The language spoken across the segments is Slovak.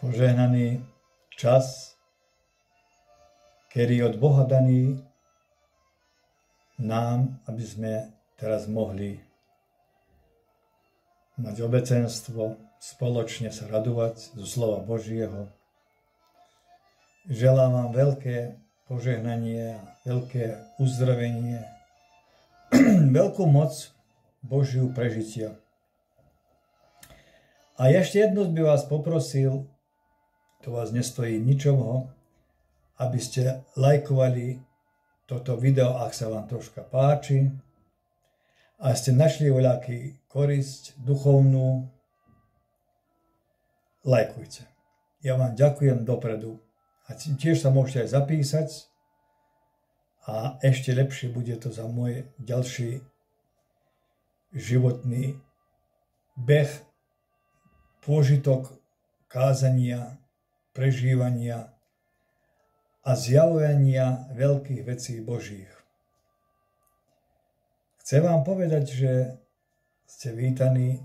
Požehnaný čas, ktorý od Boha daný nám, aby sme teraz mohli mať obecenstvo, spoločne sa radovať zo slova Božieho. Želám vám veľké požehnanie a veľké uzdravenie, veľkú moc Božiu prežitia. A ešte jedno by vás poprosil, to vás nestojí ničoho, aby ste lajkovali toto video, ak sa vám troška páči, a ste našli voľaký korisť duchovnú, lajkujte. Ja vám ďakujem dopredu. A tiež sa môžete aj zapísať a ešte lepšie bude to za môj ďalší životný beh, pôžitok kázania, prežívania a zjavovania veľkých vecí Božích. Chcem vám povedať, že ste vítaní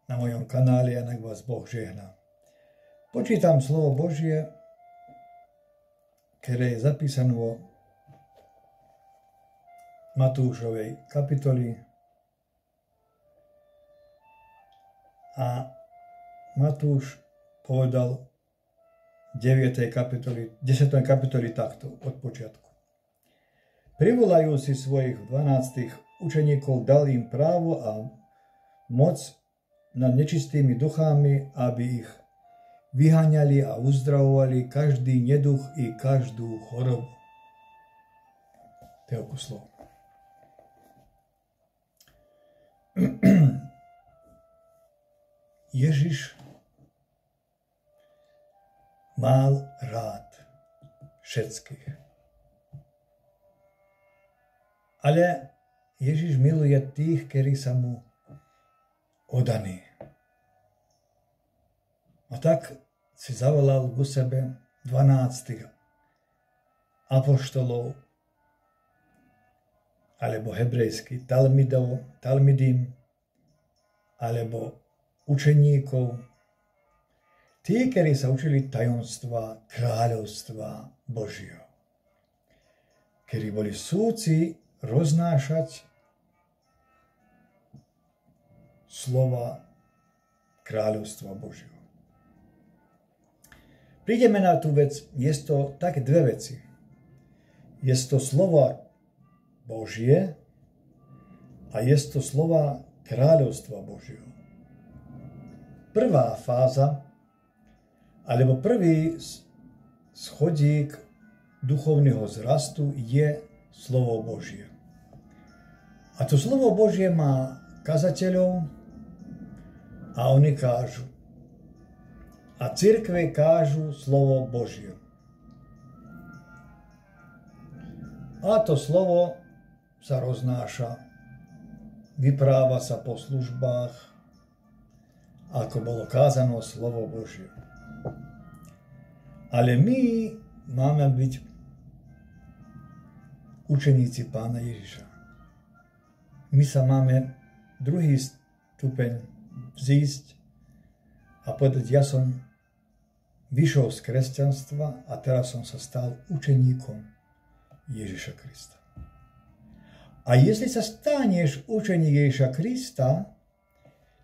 na mojom kanáli a nech vás Boh žehná. Počítam slovo Božie, ktoré je zapísané vo Matúšovej kapitoli a Matúš povedal 10. kapitoli takto od počiatku. Privolajúci svojich 12 učeníkov dal im právo a moc nad nečistými duchami, aby ich vyháňali a uzdravovali každý neduch i každú chorobu. Toľko slov. Ježiš mal rád všetkých. Ale Ježiš miluje tých, ktorí sa mu oddaní. A tak si zavolal ku sebe 12 apoštolov, alebo hebrejsky talmidim, alebo učeníkov, tí, ktorí sa učili tajomstva kráľovstva Božieho, ktorí boli súci roznášať slova kráľovstva Božieho. Prídeme na tú vec, je to také dve veci. Je to slova Božie a je to slova kráľovstva Božieho. Prvá fáza, alebo prvý schodík duchovného zrastu je slovo Božie. A to slovo Božie má kazateľov a oni kážu. A cirkve kážu slovo Božie. A to slovo sa roznáša, vypráva sa po službách, ako bolo kázané slovo Božie. Ale my máme byť učeníci Pána Ježiša. My sa máme druhý stupeň vzísť a povedať, ja som vyšiel z kresťanstva a teraz som sa stal učeníkom Ježiša Krista. A jestli sa staneš učeník Ježiša Krista,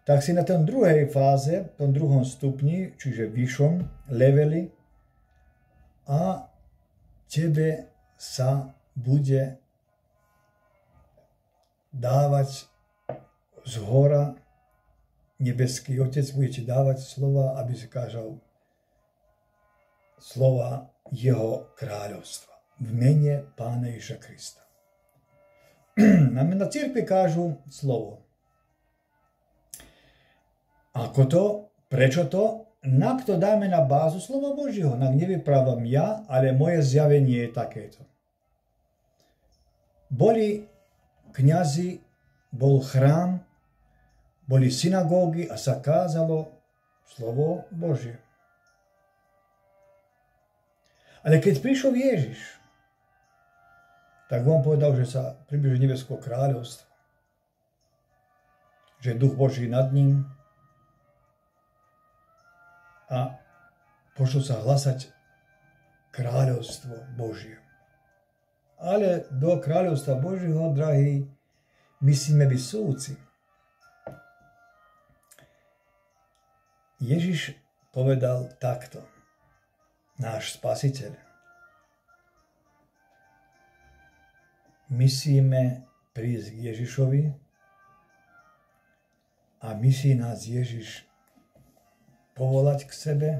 tak si na tom druhej fáze, tom druhom stupni, čiže vyššom leveli, a tebe sa bude dávať zhora nebeský Otec, bude ti dávať slova, aby si kážal slova jeho kráľovstva v mene Pána Ježiša Krista. Na cirkvi kážu slovo. Ako to? Prečo to? Na to dáme na bázu slova Božieho. Nevyprávam ja, ale moje zjavenie je takéto. Boli kňazi, bol chrám, boli synagógy a sa kázalo slovo Božie. Ale keď prišiel Ježiš, tak on povedal, že sa približuje nebeské kráľovstvo. Že je duch Boží nad ním. A pošlo sa hlasať kráľovstvo Božie. Ale do kráľovstva Božieho, drahí, musíme byť súci. Ježiš povedal takto, náš Spasiteľ. Musíme prísť k Ježišovi a musí nás Ježiš povolať k sebe,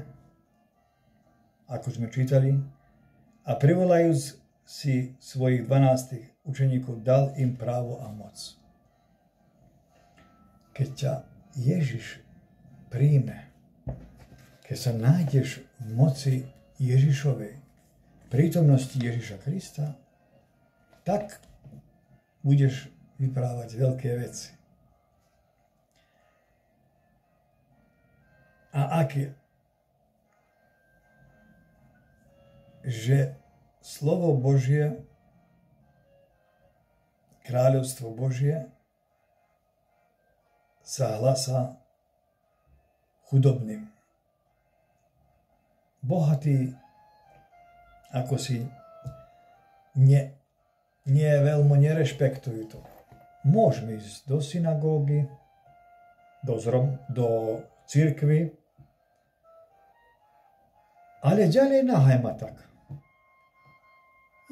ako sme čítali, a privolajúc si svojich 12 učeníkov, dal im právo a moc. Keď ťa Ježiš príjme, keď sa nájdeš v moci Ježišovej, prítomnosti Ježiša Krista, tak budeš vyprávať veľké veci. A aké? Že slovo Božie, kráľovstvo Božie sa hlásá chudobným. Bohatí ako si veľmi nerešpektujú to. Môžeme ísť do synagógy, do cirkvi, ale ďalej nahaj ma tak.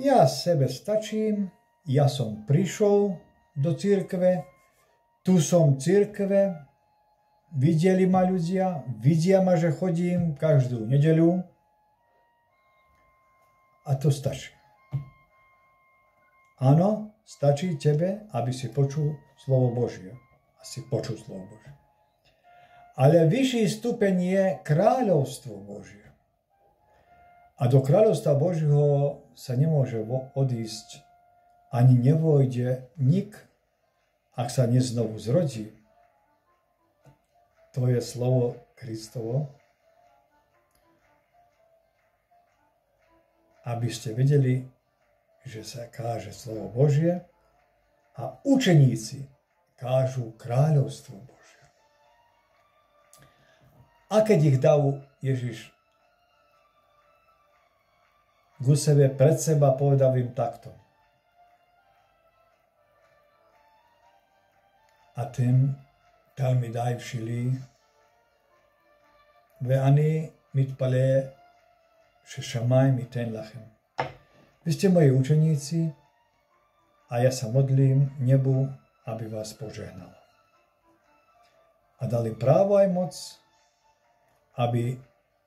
Ja sebe stačím, ja som prišiel do cirkve, tu som cirkve, videli ma ľudia, vidia ma, že chodím každú nedeľu a to stačí. Áno, stačí tebe, aby si počul slovo Božie. Asi počul slovo Božie. Ale vyšší stupeň je kráľovstvo Božie. A do kráľovstva Božieho sa nemôže odísť, ani nevojde nik, ak sa neznovu zrodí. To je slovo Kristovo. Aby ste vedeli, že sa káže slovo Božie a učeníci kážu kráľovstvo Božie. A keď ich dal Ježiš ku sebe, pred seba, povedal im takto. A ten תלמידיי שלי, ואני מתפלל ששמיים ייתן לכם. Vy ste moji učeníci a ja sa modlím nebu, aby vás požehnal. A dali právo aj moc, aby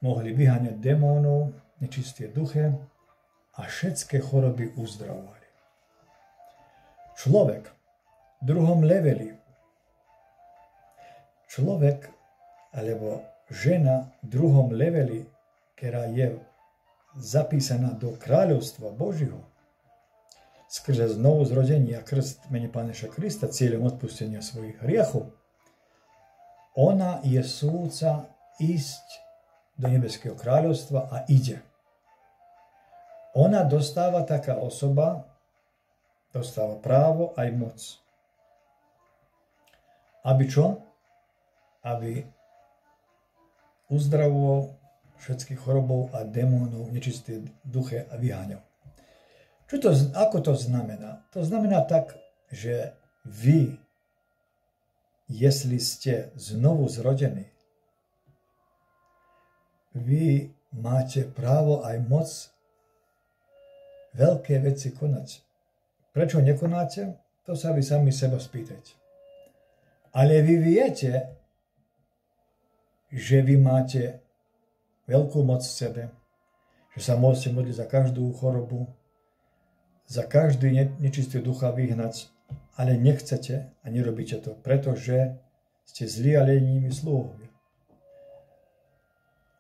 mohli vyháňať démonov, nečisté duchy a všetky choroby uzdravovali. Človek v druhom leveli, človek alebo žena v druhom leveli, ktorá je zapísaná do kráľovstva Božieho, skrze znovu zrodenie a krst mene Pána Ježiša Krista, cieľom odpustenia svojich hriechov, ona je súca ísť do nebeského kráľovstva a ide. Ona dostáva, taká osoba, dostáva právo aj moc. Aby čo? Aby uzdravoval všetkých chorobov a démonov, nečisté duche a vyháňal. Ako to znamená? To znamená tak, že vy, jestli ste znovu zrodení, vy máte právo aj moc veľké veci konať. Prečo nekonáte? To sa vy sami seba spýtajte. Ale vy viete, že vy máte veľkú moc v sebe, že sa môžete modliť za každú chorobu, za každý nečistý ducha vyhnať, ale nechcete a nerobíte to, pretože ste zlí a leniví sluhovia.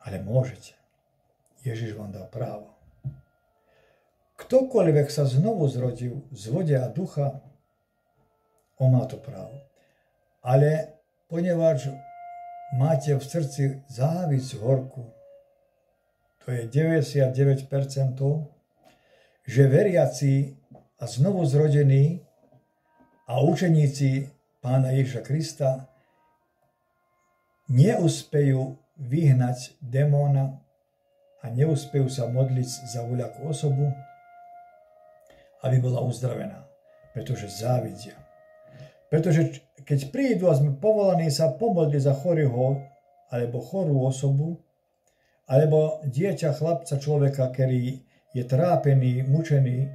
Ale môžete. Ježiš vám dal právo. Ktokoľvek sa znovu zrodil z vody a ducha, on má to právo. Ale ponieważ máte v srdci závisť horku, to je 99%, že veriaci a znovu zrodení a učeníci Pána Ježiša Krista neúspejú vyhnať démona a neúspejú sa modliť za voľakú osobu, aby bola uzdravená, pretože závidia. Pretože keď prídu a sme povolaní sa pomodliť za chorého alebo chorú osobu, alebo dieťa, chlapca, človeka, ktorý je trápený, mučený,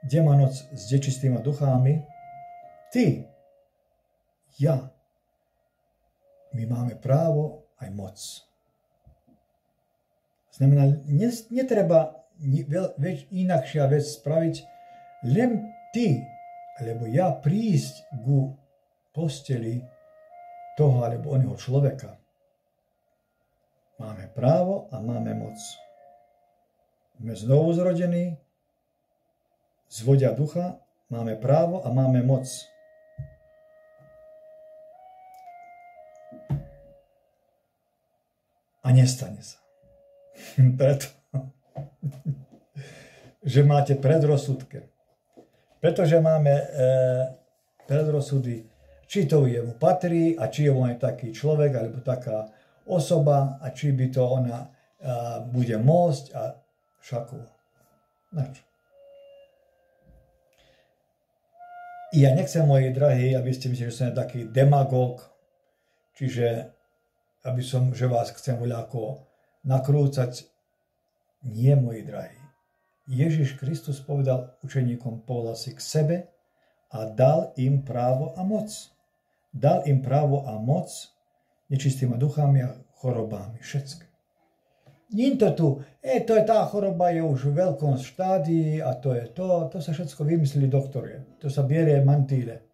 demanoc s nečistými duchami, ty, ja, my máme právo aj moc. Znamená, netreba inakšia vec spraviť, len ty, alebo ja prísť ku posteli toho alebo oného človeka. Máme právo a máme moc. Sme znovu zrodení, z vodia ducha, máme právo a máme moc. A nestane sa. Preto, že máte predrozsudky. Pretože máme predrozsudy, či to jemu patrí a či je on taký človek alebo taká osoba a či by to ona bude môcť a všakovo. Načo? Ja nechcem, moji drahí, aby ste mysleli, že som taký demagóg, čiže že vás chcem voľako nakrúcať. Nie, moji drahí. Ježiš Kristus povedal učeníkom, povedal si k sebe a dal im právo a moc. Dal im právo a moc nečistými duchami a chorobami, všetko. Nie to tu, tá choroba je už v veľkom štádii a to je to sa všetko vymysleli doktorie. To sa bierie mantýle.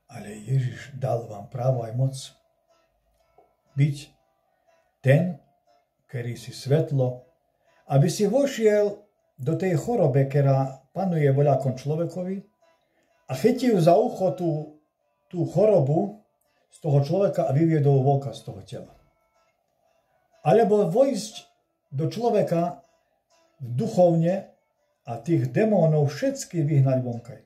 Ale Ježiš dal vám právo aj moc byť ten, ktorý si svetlo, aby si vošiel do tej chorobe, ktorá panuje voľakom človekovi a chytil za ucho tú chorobu z toho človeka a vyviedol voľka z toho tela. Alebo vojsť do človeka duchovne a tých démonov všetky vyhnať vonkaj.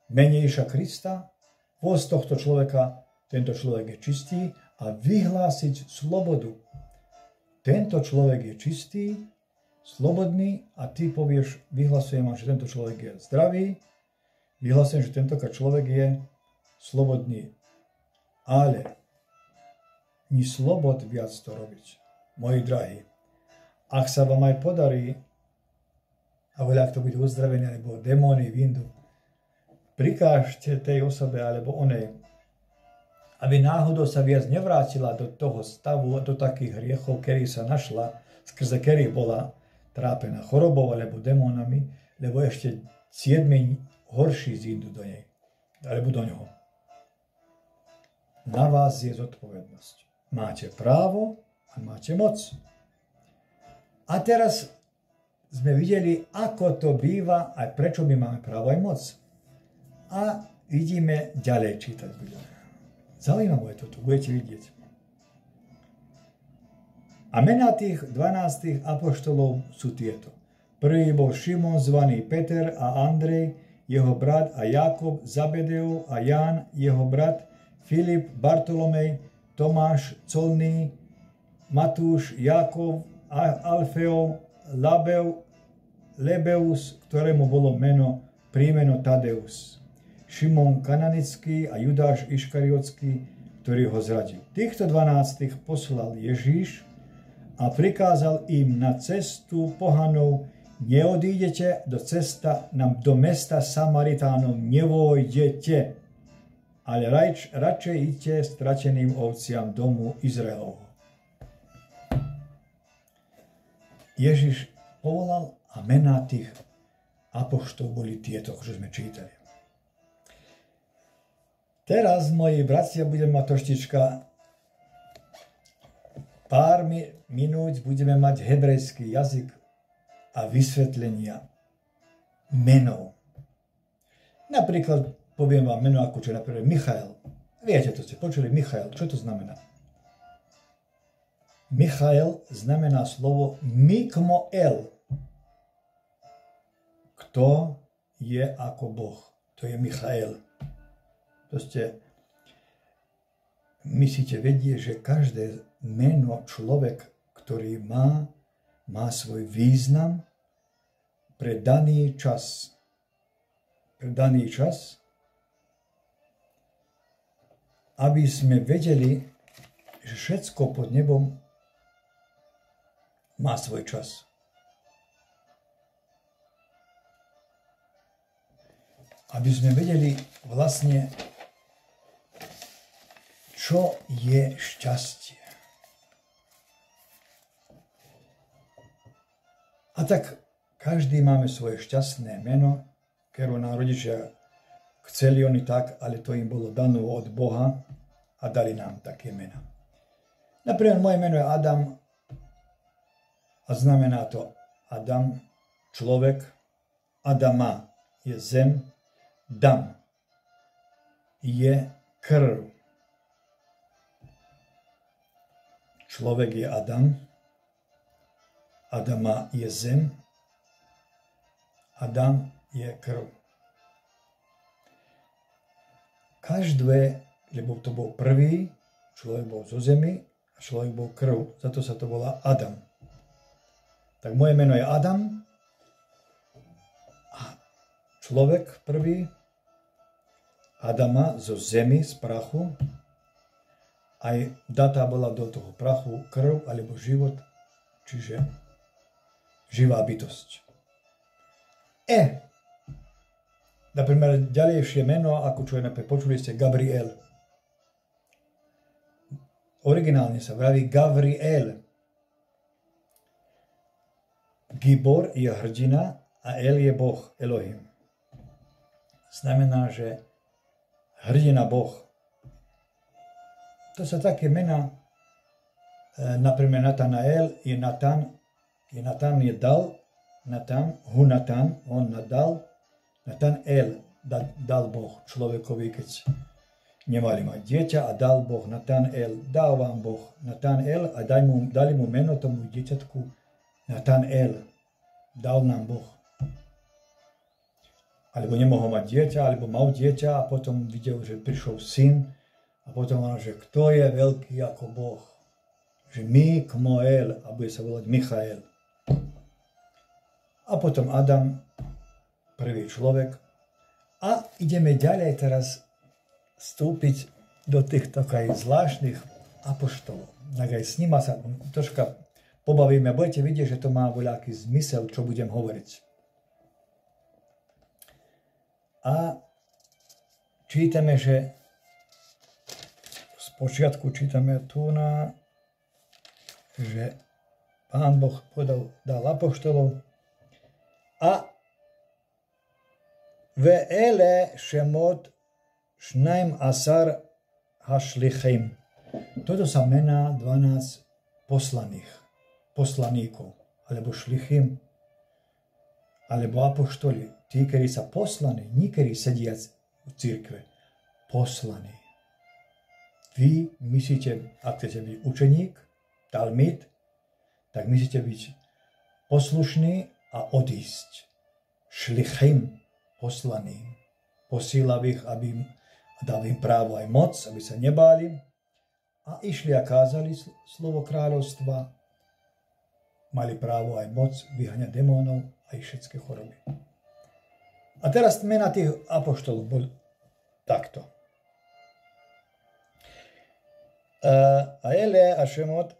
Menejša Krista, z tohto človeka, tento človek je čistý a vyhlásiť slobodu. Tento človek je čistý, slobodný a ty povieš, vyhlasujem vám, že tento človek je zdravý, vyhlasujem, že tento človek je slobodný. Ale ni slobod viac to robiť. Moji drahí, ak sa vám aj podarí, a voľak to bude uzdravený, alebo démoni vyjdu, prikážte tej osobe alebo onej, aby náhodou sa viac nevrátila do toho stavu, do takých hriechov, ktorý sa našla, skrze ktorý bola trápená chorobou alebo démonami, lebo ešte 7 horší zídu do nej, alebo do ňoho. Na vás je zodpovednosť. Máte právo a máte moc. A teraz sme videli, ako to býva a prečo my máme právo aj moc. A ideme ďalej čítať. Zaujímavé je toto, budete vidieť. A mená tých 12 apoštolov sú tieto. Prvý bol Šimon, zvaný Peter a Andrej, jeho brat, a Jákob, Zabedejov a Ján, jeho brat, Filip, Bartolomej, Tomáš, colný, Matúš, Jákov, Alfeov, Lebeus, ktorému bolo príjmeno Tadeus, Šimon Kananický a Judáš Iškariotský, ktorý ho zradil. Týchto 12 poslal Ježíš a prikázal im na cestu pohanov, neodídete do mesta Samaritánov, nevojdete, ale radšej idte strateným ovciam domu Izraelovho. Ježiš povolal a mená tých apoštolov boli tieto, čo sme čítali. Teraz, moji bratia, budeme mať troštička pár minút, budeme mať hebrejský jazyk a vysvetlenia menov. Napríklad poviem vám meno ako čo napríklad Michael. Viete, to ste počuli, Michael. Čo to znamená? Michael znamená slovo Mikmoel. Kto je ako Boh? To je Michael. Proste musíte vedieť, že každé meno človek, ktorý má svoj význam pre daný čas. Pre daný čas, aby sme vedeli, že všetko pod nebom má svoj čas. Aby sme vedeli vlastne, čo je šťastie. A tak každý máme svoje šťastné meno, ktoré nám rodičia chceli oni tak, ale to im bolo dané od Boha a dali nám také mena. Napríklad moje meno je Adam a znamená to Adam, človek, Adama je zem, Dam je krv. Človek je Adam, Adama je zem, Adam je krv. Každé, lebo to bol prvý, človek bol zo zemi a človek bol krv, zato sa to volá Adam. Tak moje meno je Adam a človek prvý, Adama zo zemi, z prachu, aj data bola do toho prachu krv alebo život, čiže živá bytosť. Napríklad ďalejšie meno, ako čo je počuli ste, Gabriel. Originálne sa vraví Gavriel. Gibor je hrdina a El je Boh, Elohim. Znamená, že hrdina Boh. To sa také mena, napríklad Natanael je Natan je dal, Natan, Hunatan, on nadal, Natanael dal Boh človekovi, keď nemali mať dieťa a dal Boh Natanael, dal vám Boh Natanael a dali mu meno tomu dieťatku Natanael, dal nám Boh. Alebo nemohol mať dieťa, alebo mal dieťa a potom videl, že prišiel syn a potom on, že kto je veľký ako Boh? Že Mikmoel a bude sa volať Michael. A potom Adam, prvý človek. A ideme ďalej teraz vstúpiť do týchto zvláštnych apoštolov. Tak aj s nima sa troška pobavíme. Budete vidieť, že to má voľaký zmysel, čo budem hovoriť. A čítame, že spočiatku čítame tu že Pán Boh dal apoštolov a ve'ele shemot 12 hashlichim. Toto sa mená 12 poslaníkov, alebo šlichim, alebo apoštoli. Tí, ktorí sa poslaní, niektorí sedia v cirkve. Poslaní. Vy myslíte, ak chcete byť učeník, talmid, tak musíte byť poslušný a odísť. Šlichim, poslaný. Posílal ich, aby dal im právo aj moc, aby sa nebáli. A išli a kázali slovo kráľovstva. Mali právo aj moc vyháňať démonov aj všetky choroby. A teraz mena tých apoštolov bol takto. האלה השמות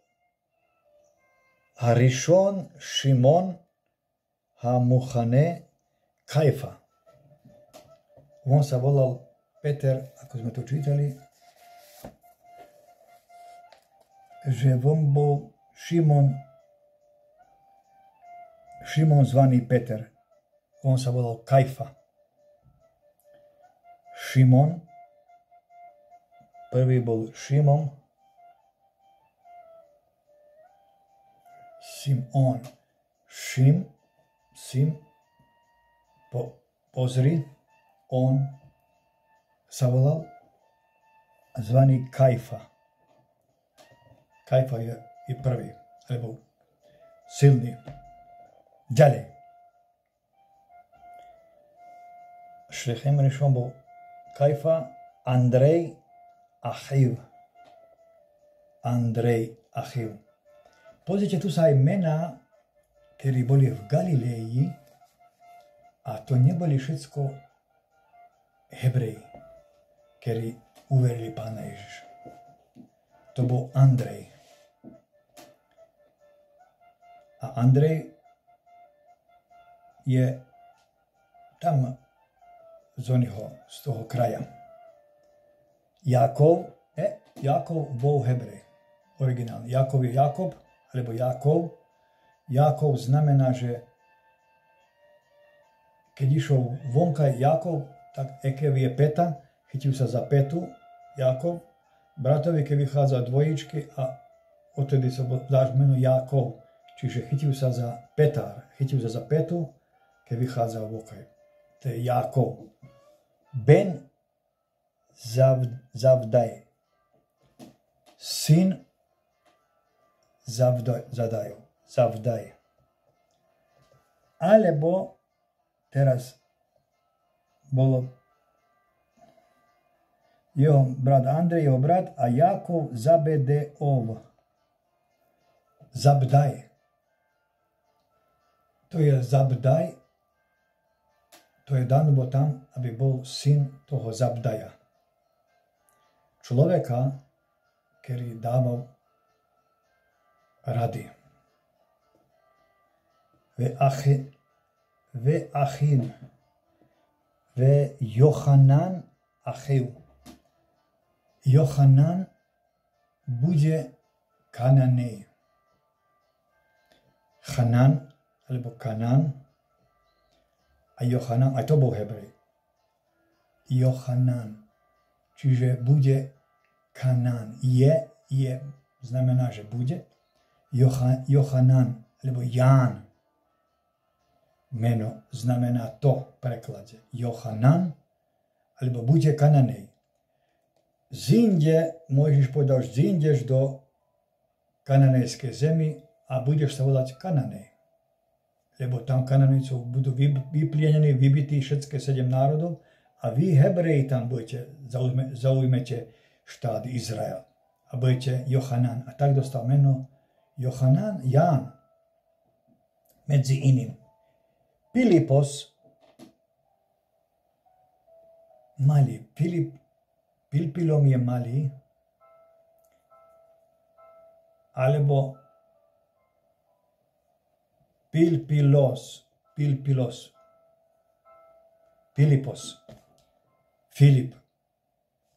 הראשון שמעון המוכנה קייפה. On sa volal Peter, ako sme to čítali, že on bol Šimon zvaný Peter. On sa volal Kajfa. Šimon, prvý bol Šimon, Simon, pozri, on sa volal zvaný Kajfa. Kajfa je prvý, alebo silný. Ďalej. שליחים ראשון בו קייפה, אנדרי, אחיו. Andrej, Achiv. Pozrite, tu sa aj mená, ktorí boli v Galileji, a to neboli všetko Hebreji, ktorí uverili Pána Ježiša. To bol Andrej. A Andrej je tam z toho kraja. Jakov bol Hebrej. Originálne. Jakov je Jakob, alebo Jakov. Jakov znamená, že keď išiel vonka Jakov, tak Ekev je peta, chytil sa za petu Jakov. Bratovi, keď vychádza dvojičky a odtedy sa dáš meno Jakov. Čiže chytil sa za petár, chytil sa za petu, keď vychádza vonka. To je Jakov. Ben Zavdaj. Syn Zavdaj. Alebo teraz bolo jeho brat Andrej, jeho brat a Jakov Zabedeov. Zabdaj. To je Zabdaj. To je dané tam, aby bol syn toho Zabdaja. Človeka, ktorý dával rady. Achim. Jochanan Achiv. Jochanan bude Kananej. Chanan, alebo Kanan, a Jochanan, aj to bol Hebrej. Jochanan, čiže bude Kanán. Je, znamená, že bude. Jochanan, alebo Ján, meno znamená to v preklade. Jochanan, alebo bude Kananej. Môžeš povedať, zídeš do kananejskej zemi a budeš sa volať Kananej. Lebo tam Kananejcov budú vyplienení, vybití všetky 7 národov a vy, Hebreji, tam zaujmete štát Izrael. A budete Jochanan. A tak dostal meno Jochanan, Ján. Medzi iným. Pilipos, malý. Pilpilom je malý. Alebo Pilipos. Filip.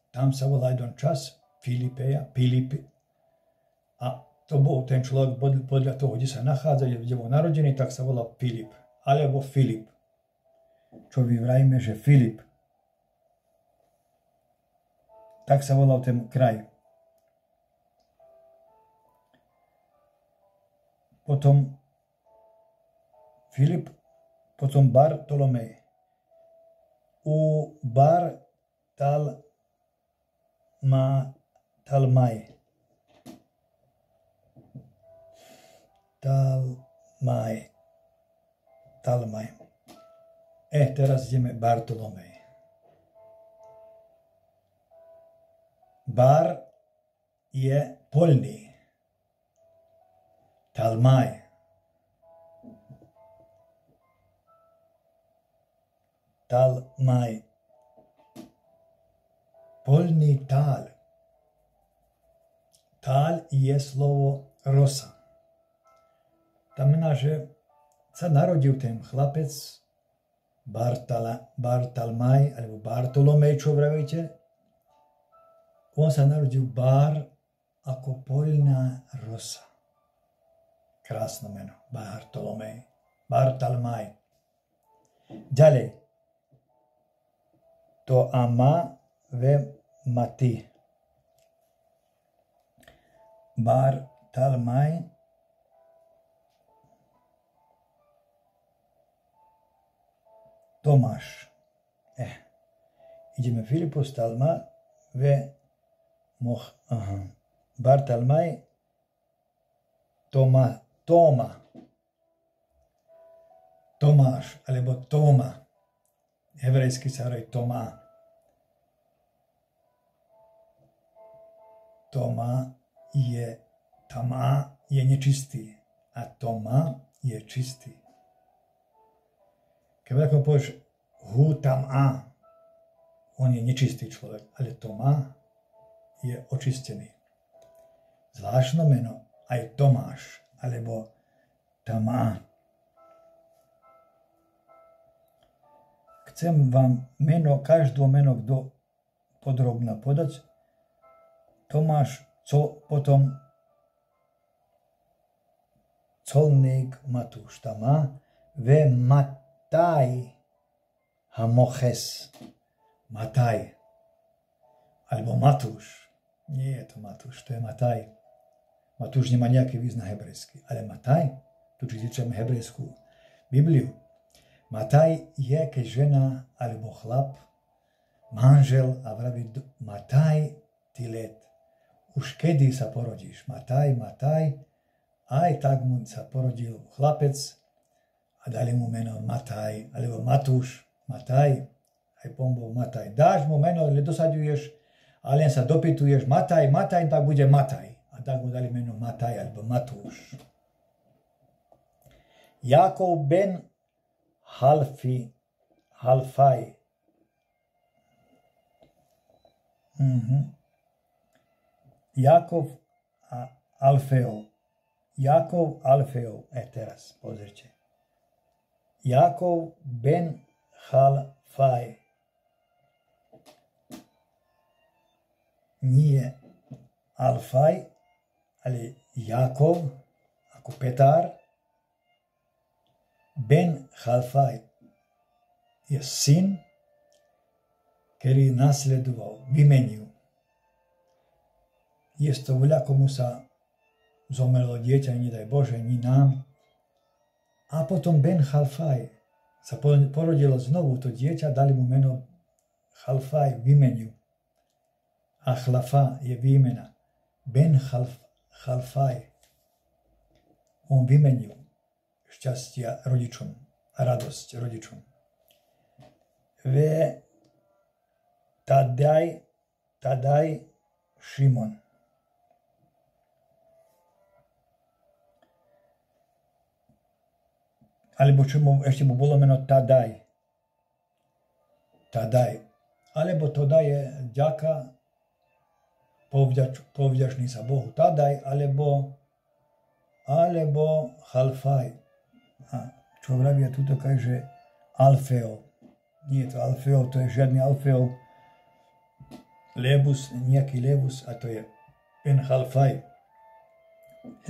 Tam sa volá jeden čas Filipeja. A to bol ten človek podľa toho, kde sa nachádza, kde bol narodený, tak sa volá Filip. Alebo Filip. Čo vyvrajme, že Filip. Tak sa volal ten kraj. Potom Filip, potom Bartolomej. U Talmaj. Teraz ideme Bartolomej. Bar je poľný. Talmaj. Poľný tál. Tál je slovo rosa. Znamená, že sa narodil ten chlapec Bartalmaj alebo Bartolomej, čo vravíte. On sa narodil Bar ako poľná rosa. Krásne meno. Bartalmaj. Ďalej. To Ama ve Mati. Bartalmaj. Tomáš. Ideme Filipos, Talma ve Bartalmaj. Toma. Tomáš, alebo Toma. Hebrejsky sa hovorí Toma je tamá, je nečistý a toma je čistý. Keď ako povieš hu tamá, on je nečistý človek, ale toma je očistený. Zvláštne meno aj Tomáš, alebo Tamá. Chcem vám každé meno kto podrobne podať. Tomáš, potom colník Matúš, Tamá, ve Mataj Hamoches. Mataj. Alebo Matúš. Nie je to Matúš, to je Mataj. Matúš nemá nejaký význam hebrejský. Ale Mataj, tu čítame hebrejskú Bibliu. Mataj je, keď žena alebo chlap, manžel a vraví Mataj tilet. Už kedy sa porodíš? Mataj. Aj tak mu sa porodil chlapec a dali mu meno Mataj, alebo Matúš. Mataj. Aj pombol Mataj. Dáš mu meno, nedosaďuješ, ale len sa dopytuješ Mataj, tak bude Mataj. A tak mu dali meno Mataj alebo Matúš. Jakov ben Halfaj. Jakov Alfeov. Teraz, pozrite. Jakov ben Halfaj. Nie Alfaj, ale Jakov, ako Petar, ben Halfaj je syn, ktorý nasledoval, vymenil. Je to voľa, komu sa zomrelo dieťa, nedaj Bože, ni nám. A potom ben Halfaj sa porodilo znovu to dieťa, dali mu meno Halfaj, vymenil. A chlafa je výmena. Ben Halfaj. On vymenil šťastia rodičom a radosť rodičom. Tadaj Šimon. Alebo ešte mu bolo meno Tadaj. Alebo Tadaj je ďaka, povďačný sa Bohu. Tadaj, alebo Halfaj. A čo vravia tuto že Alfeo. Nie je to Alfeo, to je žiadny Alfeo. Nejaký Lebus, a to je Ben Halfaj.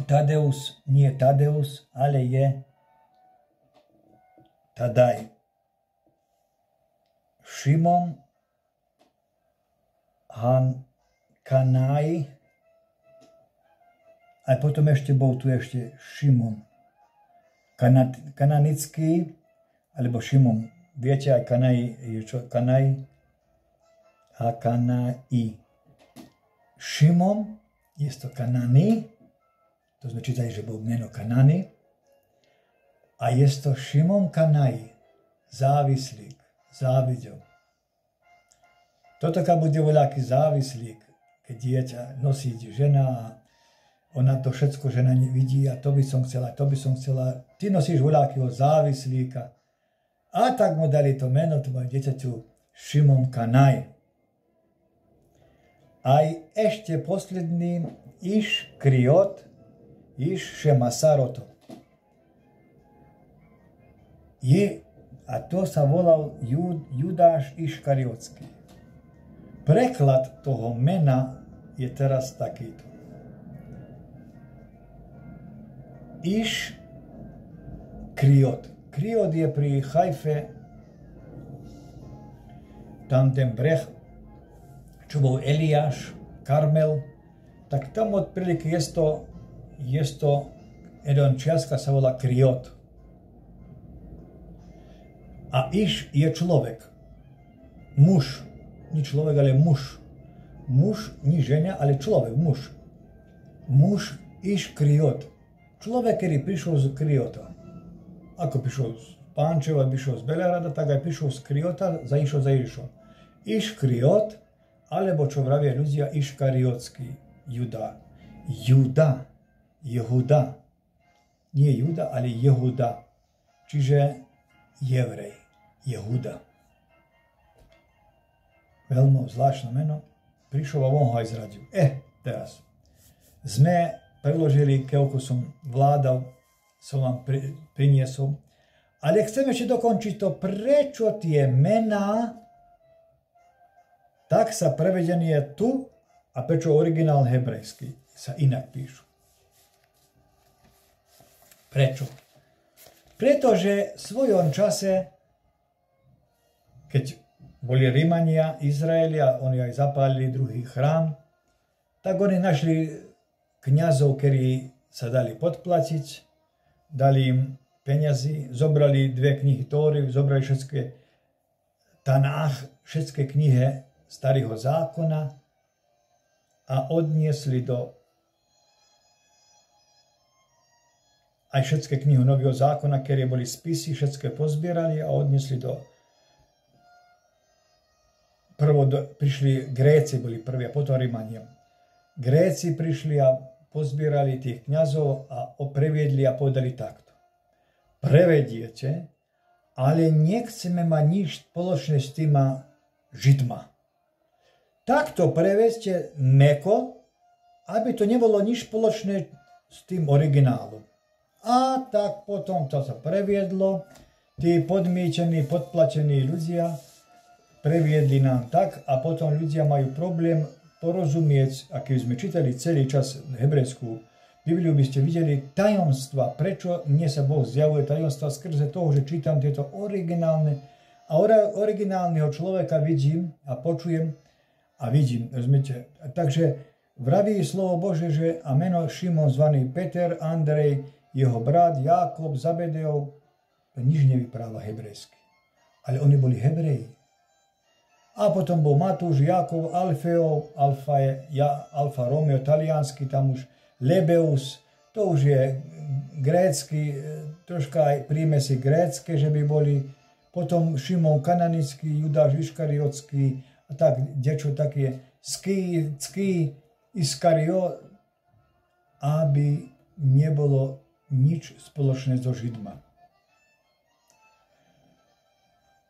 Tadeus, nie Tadeus, ale je Tadaj. Šimon Kanaj. A potom bol tu Šimon. Kananický, alebo Šimon. Viete, aj Kanaj je čo? Kanaj a Kanai. Šimon, je to Kanani, to sme čítali, že bol meno Kanani. A je to Šimon Kanaj, závislík, závidel. Toto bude voľaký závislík, keď dieťa nosí žena a ona to všetko žena nevidí a to by som chcela. Ty nosíš voľakého závislíka. A tak mu dali to meno tvojmu dieťaťu Šimon Kanaj. Aj ešte posledný Iškriot, Šemasaroto. A to sa volal Judáš Iškariotský. Preklad toho mena je teraz takýto. Iškriot. Kriot je pri Hajfe, tam ten breh, čo bol Eliáš, Karmel, tak tam odprilike je to jeden čiastka sa volá Kriot. A Iš je človek. Muž. Nie človek, ale muž. Muž, nie žena, ale človek, muž. Muž Iškriot. Človek, ktorý prišiel z Kriota. Ako prišiel z Pánčeva, prišiel z Belehrada, tak aj prišiel z Kriota, zaišiel za Ježišom. Iškriot, alebo čo vravia ľudia, Iškariotský Judá. Juda. Jehuda. Nie Juda, ale Jehuda. Čiže Jevrej. Jehuda. Veľmi zvláštne meno. Prišiel a on ho aj zradil. Teraz. Sme preložili, keľko som vládal, som vám priniesol. Ale chcem ešte dokončiť to, prečo tie mená tak sa prevedenie tu a prečo originál hebrejský sa inak píšu. Prečo? Pretože v svojom čase, keď boli Rímania, Izraelia, oni aj zapálili druhý chrám, tak oni našli kňazov, ktorí sa dali podplatiť, dali im peniazy, zobrali 2 knihy Tóry, zobrali všetky Tanách, všetky knihy Starého zákona a odniesli do aj všetky knihy Nového zákona, ktoré boli spisy, všetké pozbierali a odniesli do... prišli Gréci, boli prví a potom Rímania. Gréci prišli a pozbierali tých kňazov a previedli a povedali takto. Prevediete, ale nechceme mať nič spoločné s týma Židma. Takto prevezte meko, aby to nebolo nič spoločné s tým originálom. A tak potom to sa previedlo, tí podmiečení, podplatení ľudia previedli nám tak a potom ľudia majú problém porozumieť, a keď sme čítali celý čas hebrejskú Bibliu, by ste videli tajomstva, prečo mne sa Boh zjavuje tajomstva skrze toho, že čítam tieto originálne a originálneho človeka vidím a počujem a vidím, rozumiete? Takže vraví slovo Bože, že a meno Šimon zvaný Peter, Andrej, jeho brat Jákob, Zabedejov, to nič nevypráva hebrejsky. Ale oni boli Hebreji. A potom bol Matúš, Jákov, Alfeo, Alfa Romeo, taliansky, tam už Lebeus, to už je grécky, troška aj prímesy grécke, že by boli. Potom Šimon Kananický, Judáš Iškariotský, a tak, dečo také, Cky, Iskariot, aby nebolo nič spoločné so Židma.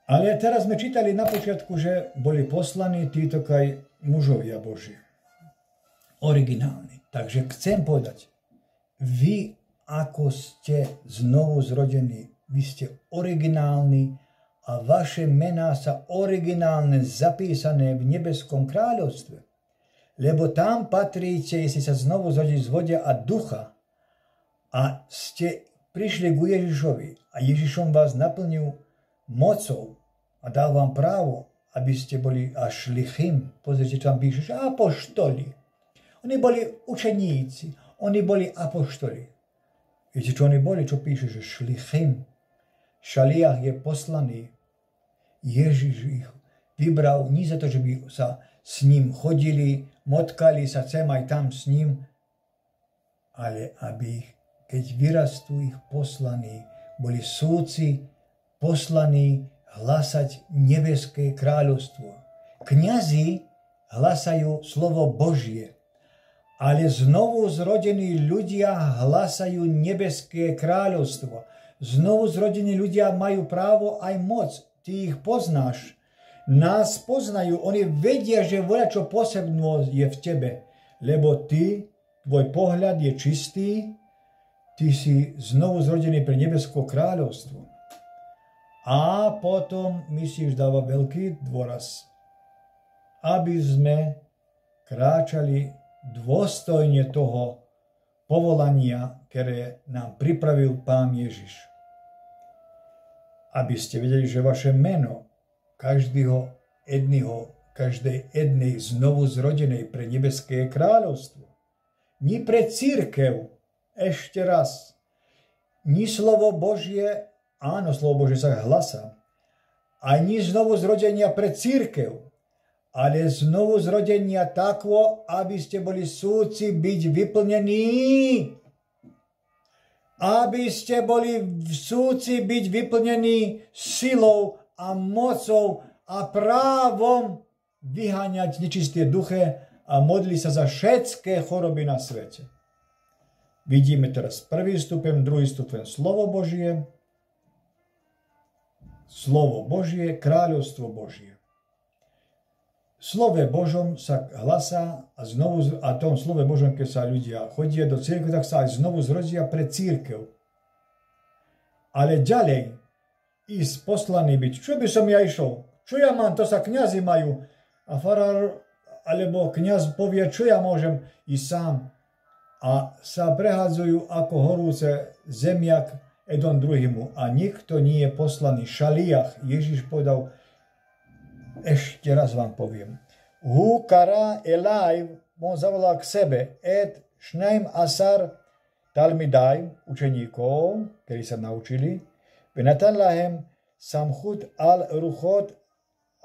Ale teraz sme čítali na počiatku, že boli poslaní títo kaj mužovia Boží. Originálni. Takže chcem povedať, vy ako ste znovu zrodení, vy ste originálni a vaše mená sa originálne zapísané v nebeskom kráľovstve. Lebo tam patríte, jestli sa znovu zrodí z vody a ducha, a ste prišli ku Ježišovi a Ježišom vás naplnil mocou a dal vám právo, aby ste boli až šlichim. Pozrite, tam píše, že apoštoli. Oni boli učeníci, oni boli apoštoli. Viete, čo oni boli? Čo píše, že šlichim. Šaliach je poslaný. Ježiš ich vybral nie za to, že by sa s ním chodili, motkali sa sem aj tam s ním, ale aby ich, keď vyrastú ich poslaní, boli súdci poslaní hlasať nebeské kráľovstvo. Kňazi hlasajú slovo Božie, ale znovu zrodení ľudia hlasajú nebeské kráľovstvo. Znovu zrodení ľudia majú právo aj moc. Ty ich poznáš. Nás poznajú. Oni vedia, že voľačo posebné je v tebe. Lebo ty, tvoj pohľad je čistý, ty si znovu zrodený pre nebeské kráľovstvo. A potom Mesiáš dáva veľký dôraz, aby sme kráčali dôstojne toho povolania, ktoré nám pripravil Pán Ježiš. Aby ste vedeli, že vaše meno každej jednej znovu zrodenej pre nebeské kráľovstvo, ni pre cirkev, ešte raz, ni slovo Božie, áno, slovo Božie sa hlasá, ani znovu zrodenia pre cirkev, ale znovu zrodenia takvo, aby ste boli súdci byť vyplnení. Aby ste boli súdci byť vyplnení silou a mocou a právom vyháňať nečisté duche a modlí sa za všetké choroby na svete. Vidíme teraz prvý stupeň, druhý stupeň slovo Božie, kráľovstvo Božie. V slove Božom sa hlasá a tom slove Božom, keď sa ľudia chodia do cirkvi, tak sa aj znovu zrodia pre cirkev. Ale ďalej ísť poslaný byť. Čo by som ja išiel? Čo ja mám? To sa kňazi majú. A farár alebo kňaz povie, čo ja môžem ísť sám. A sa prehádzajú ako horúce zemiak jeden druhému. A nikto nie je poslaný. Šaliach, Ježiš povedal, ešte raz vám poviem. Hu kara elaj, on zavolal k sebe, et šnaim asar talmidaj, učeníkov, ktorí sa naučili, ונתן להם סמכות על רוחות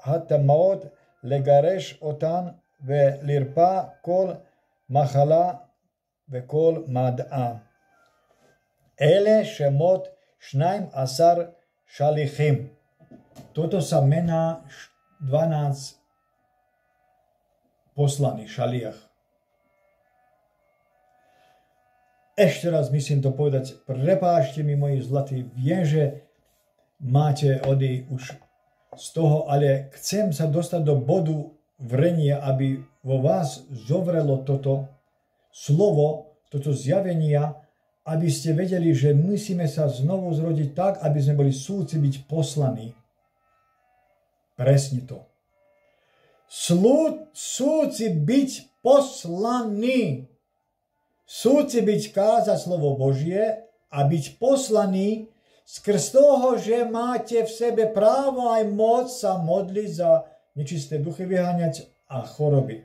הטמאות לגרש אותן ולרפא כל מחלה וכל מדעה. אלה שמות 12 שליחים. Toto sa mená 12 poslaní, šaliach. Ešte raz musím to povedať, prepáčte mi, moji zlatí, viem, že máte už z toho, ale chcem sa dostať do bodu vrenia, aby vo vás zovrelo toto slovo, toto zjavenia, aby ste vedeli, že musíme sa znovu zrodiť tak, aby sme boli súci byť poslaní. Presne to. Súci byť poslaní. Súci byť kázať slovo Božie a byť poslaní skrz toho, že máte v sebe právo aj moc sa modliť za nečisté duchy vyháňať a choroby.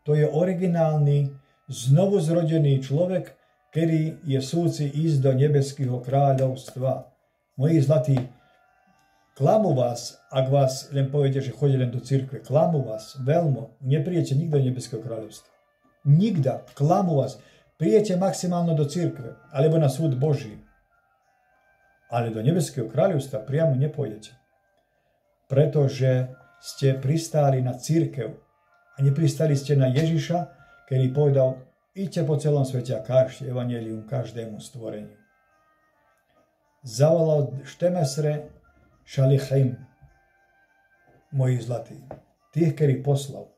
To je originálny, znovu zrodený človek, ktorý je súci ísť do nebeského kráľovstva. Moji zlatí, klamu vás, ak vás len poviete, že chodí len do cirkve. Klamu vás, veľmi. Neprijete nikto do nebeského kráľovstva. Nikda. Klamu vás. Prijete maximálno do cirkve, alebo na súd Boží. Ale do nebeského kráľovstva priamo nepôjdete. Pretože ste pristáli na cirkev a nepristali ste na Ježiša, ktorý povedal, idte po celom svete a kážte evanjelium každému stvoreniu. Zavolal 14 šalichim, moji zlatí, tých, ktorí poslal.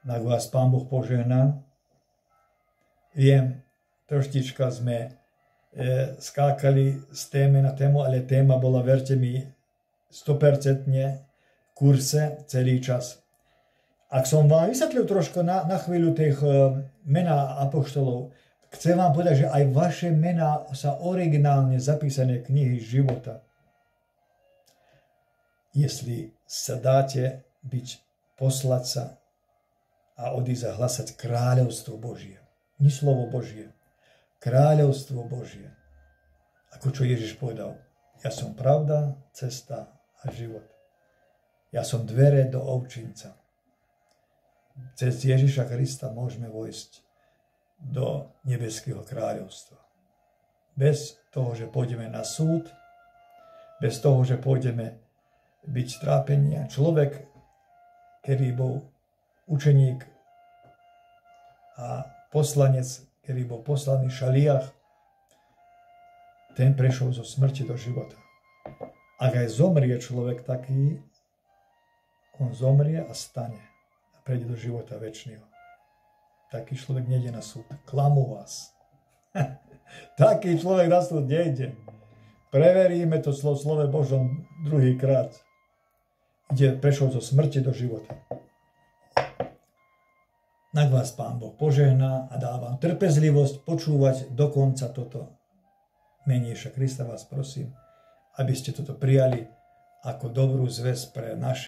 Nech vás Pán Boh požehná. Viem, troštička sme skákali z témy na tému, ale téma bola, verte mi, 100% v kurse celý čas. Ak som vám vysvetlil trošku na chvíľu tých mená apoštolov, chcem vám povedať, že aj vaše mená sa originálne zapísané knihy života. Jestli sa dáte poslať sa a odísť a hlasať kráľovstvo Božie. Ni slovo Božie. Kráľovstvo Božie. Ako čo Ježiš povedal. Ja som pravda, cesta a život. Ja som dvere do ovčinca. Cez Ježiša Krista môžeme vojsť do nebeského kráľovstva. Bez toho, že pôjdeme na súd, bez toho, že pôjdeme byť trápenia. Človek, ktorý bol učeník a poslanec, ktorý bol poslaný šaliach, ten prešiel zo smrti do života. Ak aj zomrie človek taký, on zomrie a stane a prejde do života večného. Taký človek nejde na súd. Klamu vás. Taký človek na súd nejde. Preveríme to slove Božom druhýkrát. Prešiel zo smrti do života. Nech vás Pán Boh požehná a dá vám trpezlivosť počúvať do konca toto. Menej Ježiša Krista vás prosím, aby ste toto prijali ako dobrú zvesť pre naše